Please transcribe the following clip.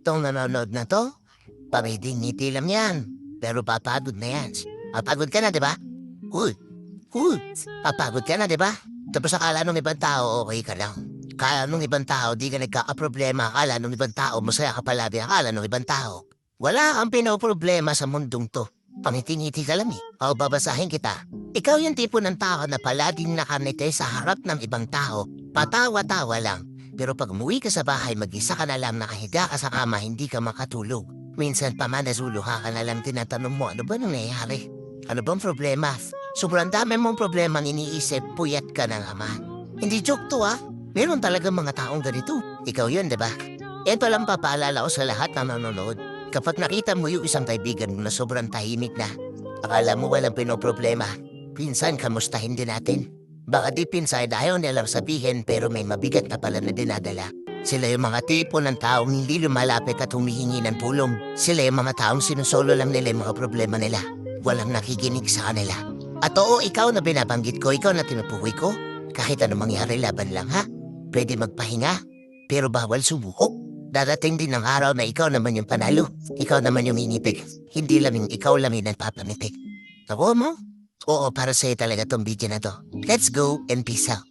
Itong nanonood na to, pamiding-ngiti lang yan. Pero papagod na yan. Papagod ka na, di ba? Uy, papagod ka na, di ba? Tapos akala nung ibang tao, okay ka lang. Akala nung ibang tao, di ka nagkakaproblema. Akala nung ibang tao, masaya ka palagi. Akala nung ibang tao. Wala kang pinoproblema sa mundong to. Pangiti-ngiti ka lang eh. O babasahin kita. Ikaw yung tipo ng tao na palaging nakanite sa harap ng ibang tao. Patawa-tawa lang. Pero pag umuwi ka sa bahay, mag-isa ka na lang nakahiga ka sa kama, hindi ka makatulog. Minsan pa man nasuluha ka na lang tinatanong mo, ano ba nangyayari? Ano bang problema? Sobrang dami mong problema ang iniisip, puyat ka na naman. Hindi joke to ah. Meron talaga mga taong ganito. Ikaw yun, di ba? Ito lang papaalala ko sa lahat ng nanonood. Kapag nakita mo yung isang kaibigan mo na sobrang tahimik na, akala mo walang pinoproblema, pinsan kamustahin din natin. Baka di pinsan ayaw nilang sabihin pero may mabigat na pala na dinadala. Sila yung mga tipo ng taong hindi lumalapit at humihingi ng tulong. Sila yung mga taong sinusolo lang nila yung mga problema nila. Walang nakikinig sa kanila. At oo, ikaw na binabanggit ko, ikaw na tinutukoy ko. Kahit ano mangyari, laban lang ha. Pwede magpahinga, pero bawal sumuko. Dadating din ang araw na ikaw naman yung panalo. Ikaw naman yung minipig. Hindi lang yung ikaw lang yung nagpapamitig. Ako mo? Oo, para sa'yo talaga tong video na to. Let's go and peace out.